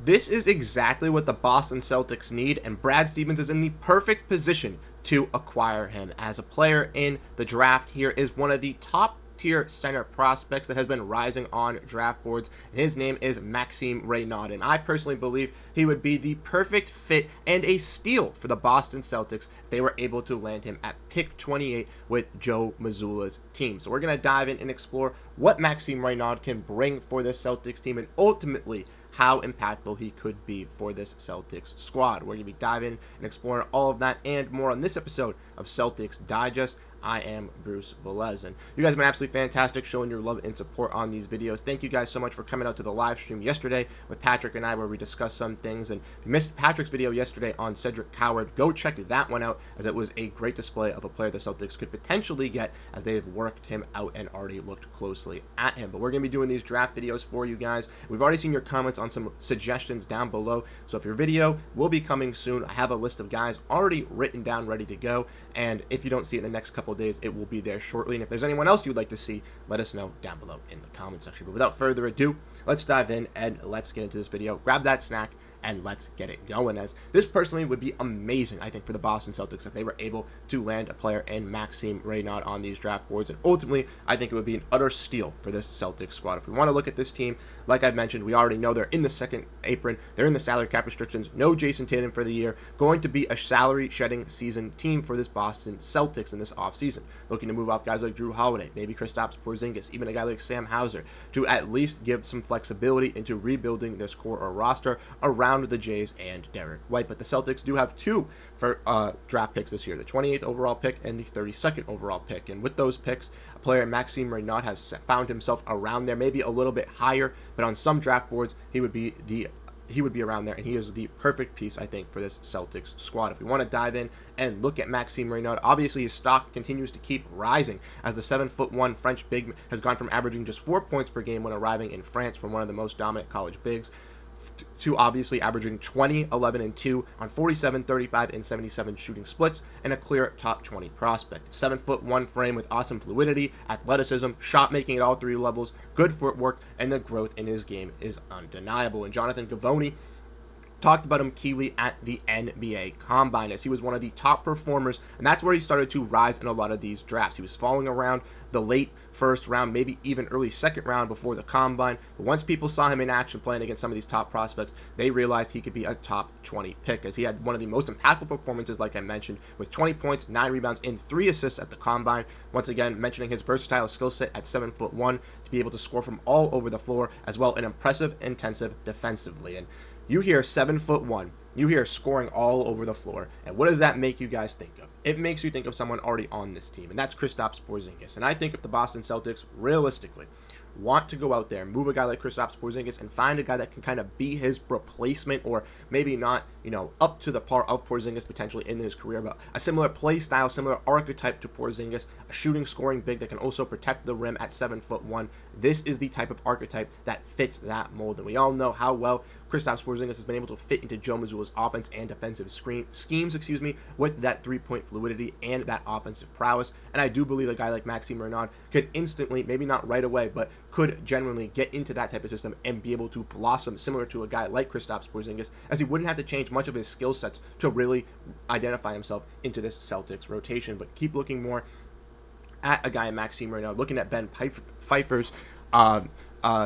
This is exactly what the Boston Celtics need, and Brad Stevens is in the perfect position to acquire him. As a player in the draft, here is one of the top tier center prospects that has been rising on draft boards, and his name is Maxime Reynaud, and I personally believe he would be the perfect fit and a steal for the Boston Celtics if they were able to land him at pick 28 with Joe Mazzulla's team. So we're going to dive in and explore what Maxime Reynaud can bring for this Celtics team, and ultimately how impactful he could be for this Celtics squad. We're going to be diving and exploring all of that and more on this episode of Celtics Digest. I am Bruce Veliz, and you guys have been absolutely fantastic showing your love and support on these videos. Thank you guys so much for coming out to the live stream yesterday with Patrick and I, where we discussed some things. And if you missed Patrick's video yesterday on Cedric Coward, go check that one out, as it was a great display of a player the Celtics could potentially get, as they have worked him out and already looked closely at him. But we're going to be doing these draft videos for you guys. We've already seen your comments on some suggestions down below, so if your video will be coming soon, I have a list of guys already written down, ready to go, and if you don't see it in the next couple of days, it will be there shortly. And if there's anyone else you'd like to see, let us know down below in the comment section. But without further ado, let's dive in and let's get into this video. Grab that snack and let's get it going, as this personally would be amazing, I think, for the Boston Celtics if they were able to land a player in Maxime Reynaud on these draft boards. And ultimately, I think it would be an utter steal for this Celtics squad. If we want to look at this team, like I've mentioned, we already know they're in the second apron. They're in the salary cap restrictions. No Jayson Tatum for the year. Going to be a salary shedding season team for this Boston Celtics in this offseason. Looking to move off guys like Jrue Holiday, maybe Kristaps Porziņģis, even a guy like Sam Hauser, to at least give some flexibility into rebuilding this core or roster around the Jays and Derrick White. But the Celtics do have two for draft picks this year, the 28th overall pick and the 32nd overall pick. And with those picks, a player Maxime Reynaud has found himself around there, maybe a little bit higher, but on some draft boards he would be around there, and he is the perfect piece, I think, for this Celtics squad. If we want to dive in and look at Maxime Reynaud, obviously his stock continues to keep rising, as the 7'1" French big has gone from averaging just 4 points per game when arriving in France from one of the most dominant college bigs to obviously averaging 20, 11, and 2 on 47, 35, and 77 shooting splits, and a clear top 20 prospect. 7'1" frame with awesome fluidity, athleticism, shot making at all three levels, good footwork, and the growth in his game is undeniable. And Jonathan Givony talked about him keenly at the NBA Combine, as he was one of the top performers, and that's where he started to rise in a lot of these drafts. He was falling around the late first round, maybe even early second round before the Combine, but once people saw him in action playing against some of these top prospects, they realized he could be a top 20 pick, as he had one of the most impactful performances, like I mentioned, with 20 points, 9 rebounds, and 3 assists at the Combine. Once again, mentioning his versatile skill set at 7'1", to be able to score from all over the floor, as well as impressive, intensive defensively. And you hear 7'1", you hear scoring all over the floor, and what does that make you guys think of? It makes you think of someone already on this team, and that's Kristaps Porziņģis. And I think if the Boston Celtics realistically want to go out there and move a guy like Kristaps Porziņģis and find a guy that can kind of be his replacement, or maybe not, up to the par of Porziņģis potentially in his career, but a similar play style, similar archetype to Porziņģis, a shooting, scoring big that can also protect the rim at 7'1", this is the type of archetype that fits that mold. And we all know how well Kristaps Porziņģis has been able to fit into Joe Mazzulla's offense and defensive schemes, with that three-point fluidity and that offensive prowess. And I do believe a guy like Maxime Reynaud could instantly, maybe not right away, but could genuinely get into that type of system and be able to blossom similar to a guy like Kristaps Porziņģis, as he wouldn't have to change much of his skill sets to really identify himself into this Celtics rotation. But keep looking more at a guy Maxime Reynaud, looking at Ben Pfeiffer's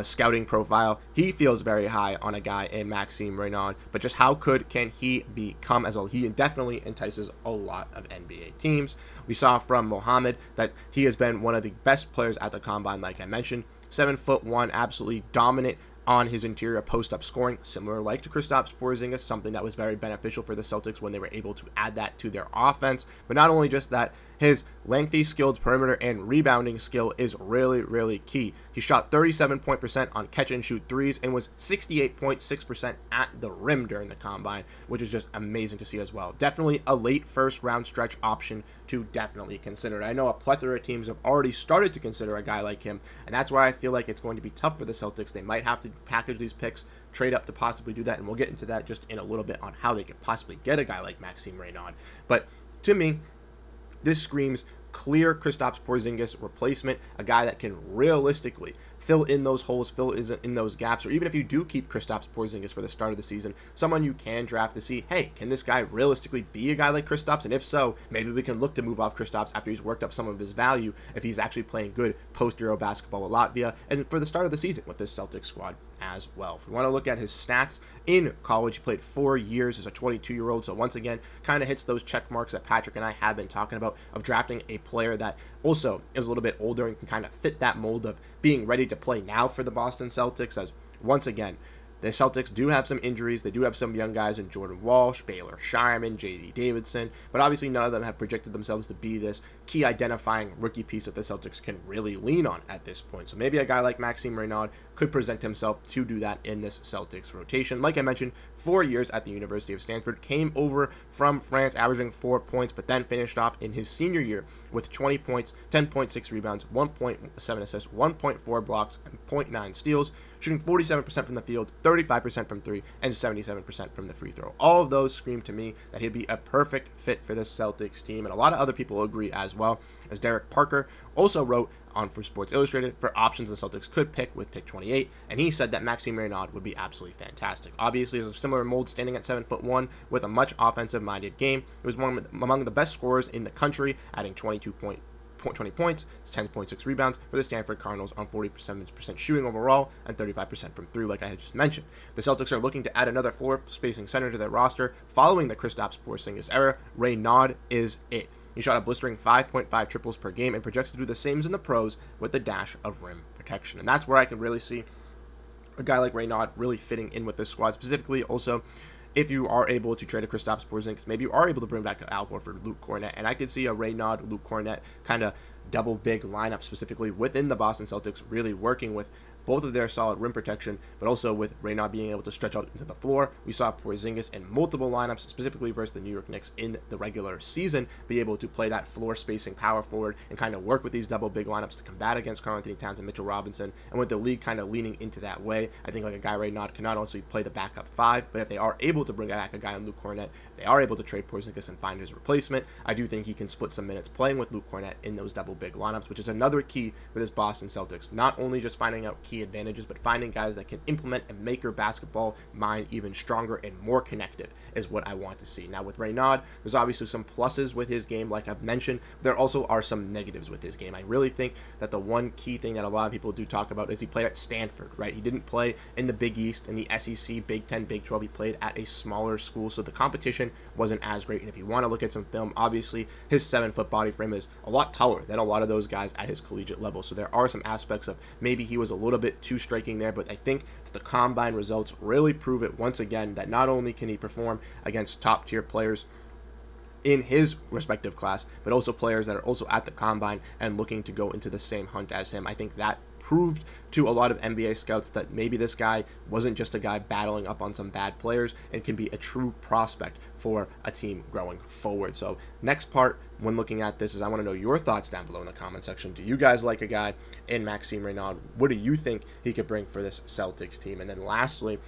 scouting profile. He feels very high on a guy in Maxime Reynaud, but just how can he become as well? He definitely entices a lot of NBA teams. We saw from Mohammed that he has been one of the best players at the Combine, like I mentioned. 7'1", absolutely dominant on his interior post-up scoring, similar like to Kristaps Porziņģis, something that was very beneficial for the Celtics when they were able to add that to their offense. But not only just that, his lengthy, skilled perimeter and rebounding skill is really, really key. He shot 37% on catch-and-shoot threes and was 68.6% at the rim during the Combine, which is just amazing to see as well. Definitely a late first-round stretch option to definitely consider. I know a plethora of teams have already started to consider a guy like him, and that's why I feel like it's going to be tough for the Celtics. They might have to package these picks, trade up to possibly do that, and we'll get into that just in a little bit on how they could possibly get a guy like Maxime Reynaud. But to me, this screams clear Kristaps Porziņģis replacement, a guy that can realistically fill in those holes, fill in those gaps, or even if you do keep Kristaps Porziņģis for the start of the season, someone you can draft to see, hey, can this guy realistically be a guy like Kristaps? And if so, maybe we can look to move off Kristaps after he's worked up some of his value if he's actually playing good post-Euro basketball with Latvia and for the start of the season with this Celtics squad as well. If we want to look at his stats in college, he played 4 years as a 22-year-old, so once again, kind of hits those check marks that Patrick and I have been talking about of drafting a player that also is a little bit older and can kind of fit that mold of being ready to play now for the Boston Celtics, as once again, the Celtics do have some injuries. They do have some young guys in Jordan Walsh, Baylor Shireman, J.D. Davidson, but obviously none of them have projected themselves to be this key identifying rookie piece that the Celtics can really lean on at this point. So maybe a guy like Maxime Reynaud could present himself to do that in this Celtics rotation. Like I mentioned, 4 years at the University of Stanford, came over from France averaging 4 points, but then finished off in his senior year with 20 points, 10.6 rebounds, 1.7 assists, 1.4 blocks, and 0.9 steals, shooting 47% from the field, 35% from three, and 77% from the free throw. All of those scream to me that he'd be a perfect fit for this Celtics team, and a lot of other people agree as well, as Derek Parker also wrote on for Sports Illustrated for options the Celtics could pick with pick 28, and he said that Maxime Reynaud would be absolutely fantastic. Obviously, he's a similar mold, standing at 7'1" with a much offensive-minded game. He was among the best scorers in the country, adding 20 points, 10.6 rebounds for the Stanford Cardinals on 47% shooting overall and 35% from three, like I had just mentioned. The Celtics are looking to add another floor spacing center to their roster following the Kristaps Porziņģis era. Reynaud is it. He shot a blistering 5.5 triples per game and projects to do the same as in the pros with a dash of rim protection. And that's where I can really see a guy like Reynaud really fitting in with this squad. Specifically, also, if you are able to trade a Kristaps Porziņģis, maybe you are able to bring back Al Horford, Luke Cornett, and I could see a Reynaud, Luke Cornett kind of double big lineup specifically within the Boston Celtics, really working with both of their solid rim protection, but also with Reynaud being able to stretch out into the floor. We saw Porziņģis in multiple lineups, specifically versus the New York Knicks in the regular season, be able to play that floor spacing power forward and kind of work with these double big lineups to combat against Karl-Anthony Towns and Mitchell Robinson. And with the league kind of leaning into that way, I think like a guy Reynaud can not only play the backup five, but if they are able to bring back a guy in Luke Cornett, if they are able to trade Porziņģis and find his replacement, I do think he can split some minutes playing with Luke Cornett in those double big lineups, which is another key for this Boston Celtics. Not only just finding out key advantages, but finding guys that can implement and make your basketball mind even stronger and more connective is what I want to see. Now with Reynaud, there's obviously some pluses with his game, like I've mentioned. There also are some negatives with his game. I really think that the one key thing that a lot of people do talk about is he played at Stanford, right? He didn't play in the Big East, in the SEC, Big 10, Big 12. He played at a smaller school, so the competition wasn't as great. And if you want to look at some film, obviously his 7-foot body frame is a lot taller than a lot of those guys at his collegiate level. So there are some aspects of maybe he was a little bit too striking there, but I think that the combine results really prove it once again that not only can he perform against top tier players in his respective class, but also players that are also at the combine and looking to go into the same hunt as him. I think that proved to a lot of NBA scouts that maybe this guy wasn't just a guy battling up on some bad players and can be a true prospect for a team growing forward. So next part when looking at this is I want to know your thoughts down below in the comment section. Do you guys like a guy in Maxime Reynaud? What do you think he could bring for this Celtics team? And then lastly,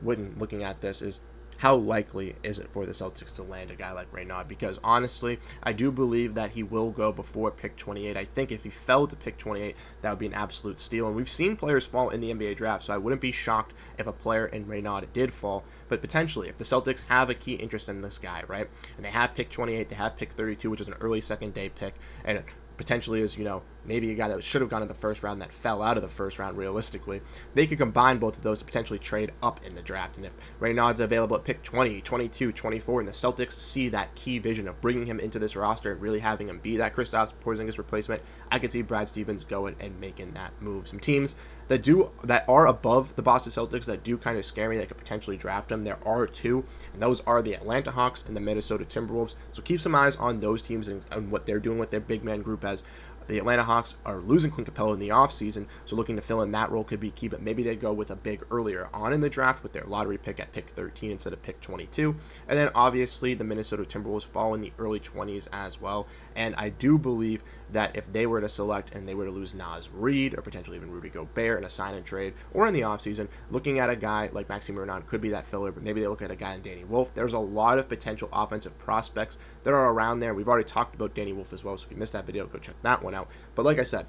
when looking at this is how likely is it for the Celtics to land a guy like Reynaud? Because honestly, I do believe that he will go before pick 28. I think if he fell to pick 28, that would be an absolute steal. And we've seen players fall in the NBA draft, so I wouldn't be shocked if a player in Reynaud did fall. But potentially, if the Celtics have a key interest in this guy, right, and they have pick 28, they have pick 32, which is an early second-day pick, and potentially is, maybe a guy that should have gone in the first round that fell out of the first round realistically, they could combine both of those to potentially trade up in the draft. And if Reynaud's available at pick 20, 22, 24, and the Celtics see that key vision of bringing him into this roster and really having him be that Kristaps Porziņģis replacement, I could see Brad Stevens going and making that move. Some teams that are above the Boston Celtics that do kind of scare me that could potentially draft him, there are two, and those are the Atlanta Hawks and the Minnesota Timberwolves. So keep some eyes on those teams and what they're doing with their big man group, as the Atlanta Hawks are losing Clint Capella in the offseason, so looking to fill in that role could be key, but maybe they'd go with a big earlier on in the draft with their lottery pick at pick 13 instead of pick 22. And then obviously the Minnesota Timberwolves fall in the early 20s as well, and I do believe that if they were to select and they were to lose Naz Reid or potentially even Rudy Gobert in a sign and trade or in the offseason, looking at a guy like Maxime Renaud could be that filler, but maybe they look at a guy in Danny Wolf. There's a lot of potential offensive prospects that are around there. We've already talked about Danny Wolf as well, so if you missed that video, go check that one out. But like I said,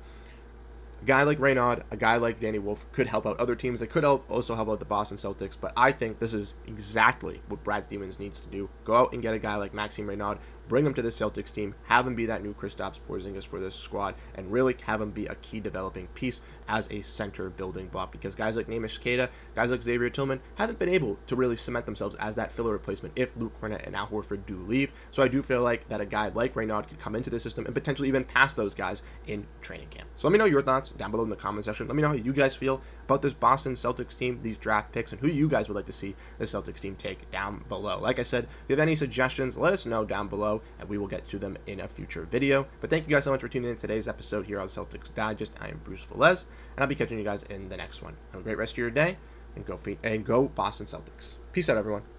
a guy like Renaud, a guy like Danny Wolf could help out other teams. They could also help out the Boston Celtics, but I think this is exactly what Brad Stevens needs to do. Go out and get a guy like Maxime Renaud, bring him to the Celtics team, have him be that new Kristaps Porziņģis for this squad, and really have him be a key developing piece as a center building block, because guys like Neemish Queta, guys like Xavier Tillman haven't been able to really cement themselves as that filler replacement if Luke Kornet and Al Horford do leave. So I do feel like that a guy like Renaud could come into the system and potentially even pass those guys in training camp. So let me know your thoughts down below in the comment section. Let me know how you guys feel about this Boston Celtics team, these draft picks, and who you guys would like to see the Celtics team take down below. Like I said, if you have any suggestions, let us know down below, and we will get to them in a future video. But thank you guys so much for tuning in to today's episode here on Celtics Digest. I am Bruce Veliz, and I'll be catching you guys in the next one. Have a great rest of your day, and go Boston Celtics. Peace out, everyone.